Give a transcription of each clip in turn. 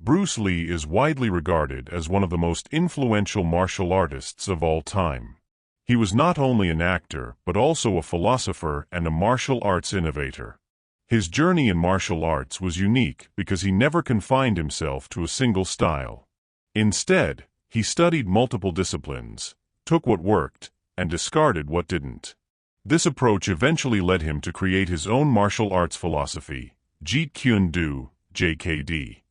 Bruce Lee is widely regarded as one of the most influential martial artists of all time. He was not only an actor, but also a philosopher and a martial arts innovator. His journey in martial arts was unique because he never confined himself to a single style. Instead, he studied multiple disciplines, took what worked, and discarded what didn't. This approach eventually led him to create his own martial arts philosophy, Jeet Kune Do, JKD.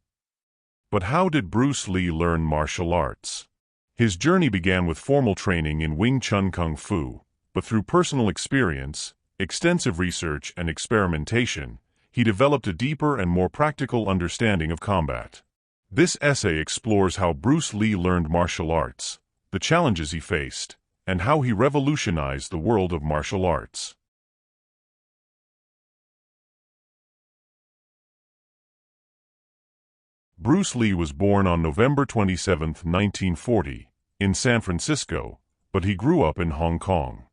But how did Bruce Lee learn martial arts? His journey began with formal training in Wing Chun Kung Fu, but through personal experience, extensive research, and experimentation, he developed a deeper and more practical understanding of combat. This essay explores how Bruce Lee learned martial arts, the challenges he faced, and how he revolutionized the world of martial arts. Bruce Lee was born on November 27, 1940, in San Francisco, but he grew up in Hong Kong.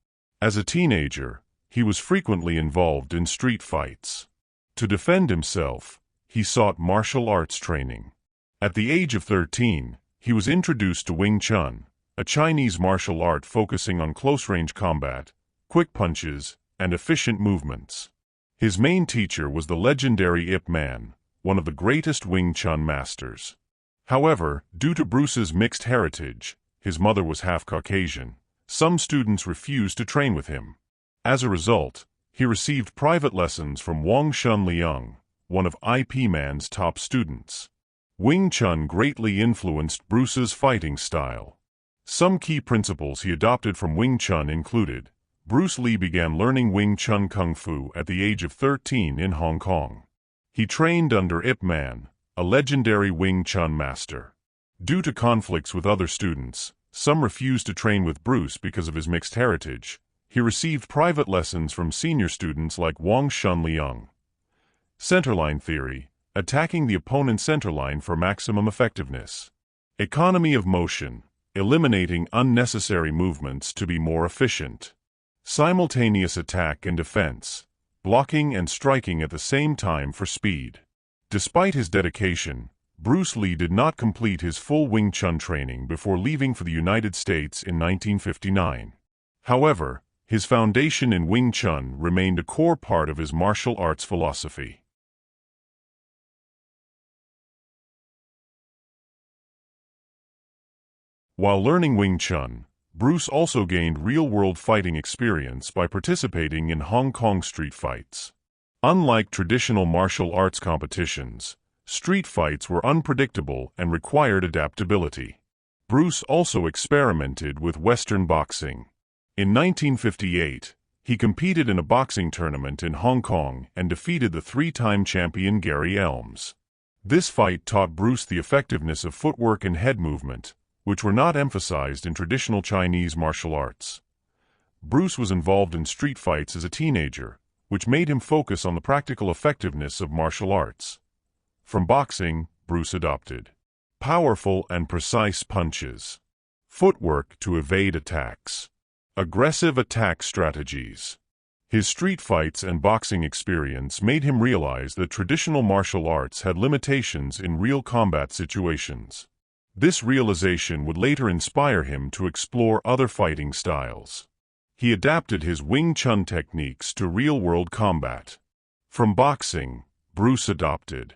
As a teenager, he was frequently involved in street fights. To defend himself, he sought martial arts training. At the age of 13, he was introduced to Wing Chun, a Chinese martial art focusing on close-range combat, quick punches, and efficient movements. His main teacher was the legendary Ip Man, one of the greatest Wing Chun masters. However, due to Bruce's mixed heritage, his mother was half Caucasian, some students refused to train with him. As a result, he received private lessons from Wang Shunliang, one of Ip Man's top students. Wing Chun greatly influenced Bruce's fighting style. Some key principles he adopted from Wing Chun included: Bruce Lee began learning Wing Chun Kung Fu at the age of 13 in Hong Kong. He trained under Ip Man, a legendary Wing Chun master. Due to conflicts with other students, some refused to train with Bruce because of his mixed heritage. He received private lessons from senior students like Wang Shunliang. Centerline theory, attacking the opponent's centerline for maximum effectiveness. Economy of motion, eliminating unnecessary movements to be more efficient. Simultaneous attack and defense, blocking and striking at the same time for speed. Despite his dedication, Bruce Lee did not complete his full Wing Chun training before leaving for the United States in 1959. However, his foundation in Wing Chun remained a core part of his martial arts philosophy. While learning Wing Chun, Bruce also gained real-world fighting experience by participating in Hong Kong street fights. Unlike traditional martial arts competitions, street fights were unpredictable and required adaptability. Bruce also experimented with Western boxing. In 1958, he competed in a boxing tournament in Hong Kong and defeated the three-time champion Gary Elms. This fight taught Bruce the effectiveness of footwork and head movement, which were not emphasized in traditional Chinese martial arts. Bruce was involved in street fights as a teenager, which made him focus on the practical effectiveness of martial arts. From boxing, Bruce adopted powerful and precise punches, footwork to evade attacks, aggressive attack strategies. His street fights and boxing experience made him realize that traditional martial arts had limitations in real combat situations. This realization would later inspire him to explore other fighting styles. He adapted his Wing Chun techniques to real-world combat. From boxing, Bruce adopted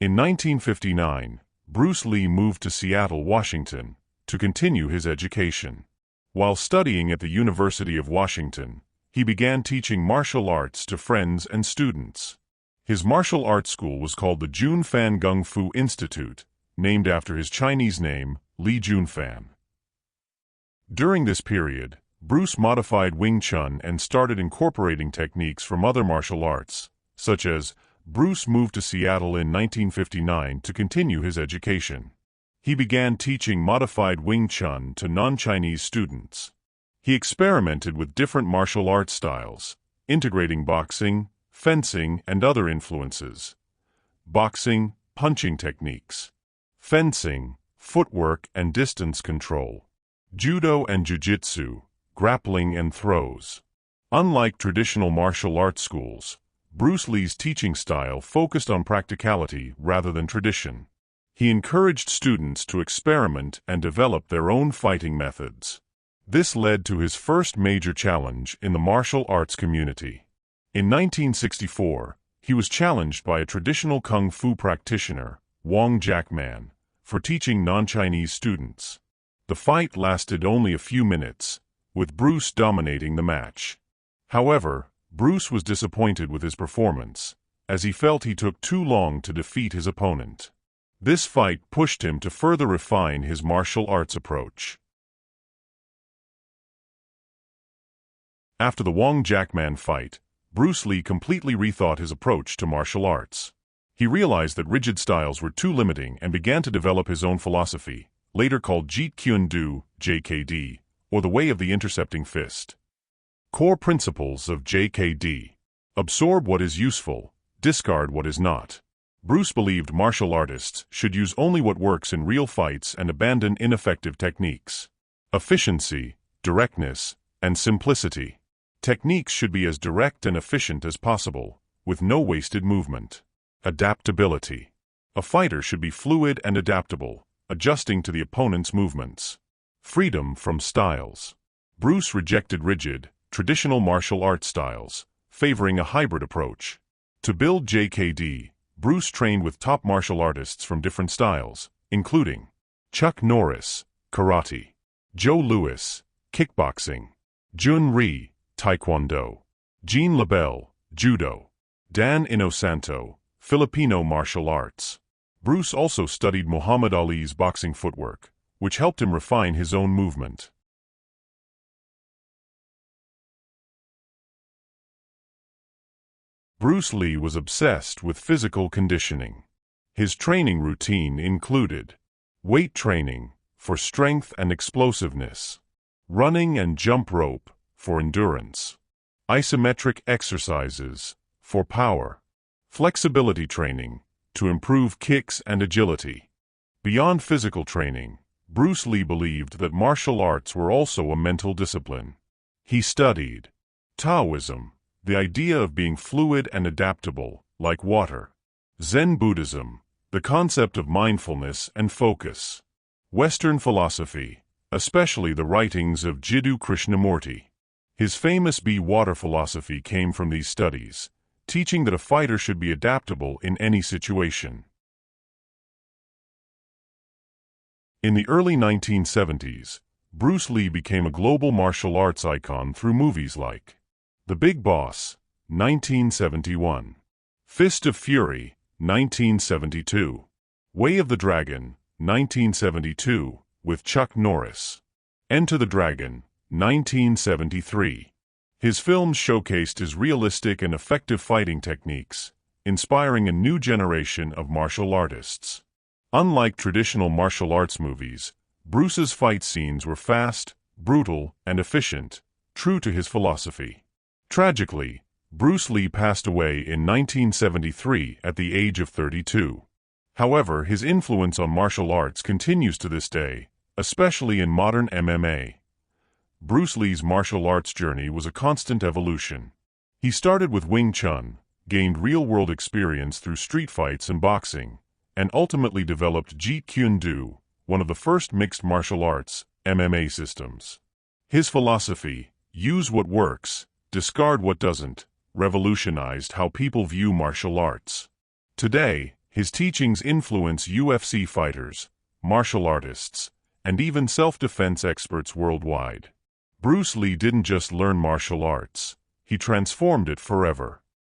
In 1959, Bruce Lee moved to Seattle, Washington, to continue his education. While studying at the University of Washington, he began teaching martial arts to friends and students. His martial arts school was called the Junfan Gung Fu Institute, named after his Chinese name, Li Junfan. During this period, Bruce modified Wing Chun and started incorporating techniques from other martial arts, such as Bruce moved to Seattle in 1959 to continue his education. He began teaching modified Wing Chun to non-Chinese students. He experimented with different martial arts styles, integrating boxing, fencing, and other influences. Boxing, punching techniques. Fencing, footwork and distance control. Judo and jiu-jitsu, grappling and throws. Unlike traditional martial arts schools, Bruce Lee's teaching style focused on practicality rather than tradition. He encouraged students to experiment and develop their own fighting methods. This led to his first major challenge in the martial arts community. In 1964, he was challenged by a traditional kung fu practitioner, Wang Jackman, for teaching non-Chinese students. The fight lasted only a few minutes, with Bruce dominating the match. However, Bruce was disappointed with his performance, as he felt he took too long to defeat his opponent. This fight pushed him to further refine his martial arts approach. After the Wang Jackman fight, Bruce Lee completely rethought his approach to martial arts. He realized that rigid styles were too limiting and began to develop his own philosophy, later called Jeet Kune Do, JKD, or the way of the intercepting fist. Core principles of JKD. Absorb what is useful, discard what is not. Bruce believed martial artists should use only what works in real fights and abandon ineffective techniques. Efficiency, directness, and simplicity. Techniques should be as direct and efficient as possible, with no wasted movement. Adaptability. A fighter should be fluid and adaptable, adjusting to the opponent's movements. Freedom from styles. Bruce rejected rigid, traditional martial arts styles, favoring a hybrid approach. To build JKD, Bruce trained with top martial artists from different styles, including Chuck Norris, karate; Joe Louis, kickboxing; Jun Rhee, taekwondo; Jean Labelle, judo; Dan Inosanto, Filipino martial arts. Bruce also studied Muhammad Ali's boxing footwork, which helped him refine his own movement. Bruce Lee was obsessed with physical conditioning. His training routine included weight training for strength and explosiveness, running and jump rope for endurance, isometric exercises for power, flexibility training to improve kicks and agility. Beyond physical training, Bruce Lee believed that martial arts were also a mental discipline. He studied Taoism, the idea of being fluid and adaptable, like water; Zen Buddhism, the concept of mindfulness and focus; Western philosophy, especially the writings of Jiddu Krishnamurti. His famous Be Water philosophy came from these studies, teaching that a fighter should be adaptable in any situation. In the early 1970s, Bruce Lee became a global martial arts icon through movies like The Big Boss, 1971; Fist of Fury, 1972; Way of the Dragon, 1972, with Chuck Norris; Enter the Dragon, 1973. His films showcased his realistic and effective fighting techniques, inspiring a new generation of martial artists. Unlike traditional martial arts movies, Bruce's fight scenes were fast, brutal, and efficient, true to his philosophy. Tragically, Bruce Lee passed away in 1973 at the age of 32. However, his influence on martial arts continues to this day, especially in modern MMA. Bruce Lee's martial arts journey was a constant evolution. He started with Wing Chun, gained real-world experience through street fights and boxing, and ultimately developed Jeet Kune Do, one of the first mixed martial arts, MMA systems. His philosophy, use what works, discard what doesn't, revolutionized how people view martial arts. Today, his teachings influence UFC fighters, martial artists, and even self-defense experts worldwide. Bruce Lee didn't just learn martial arts, he transformed it forever.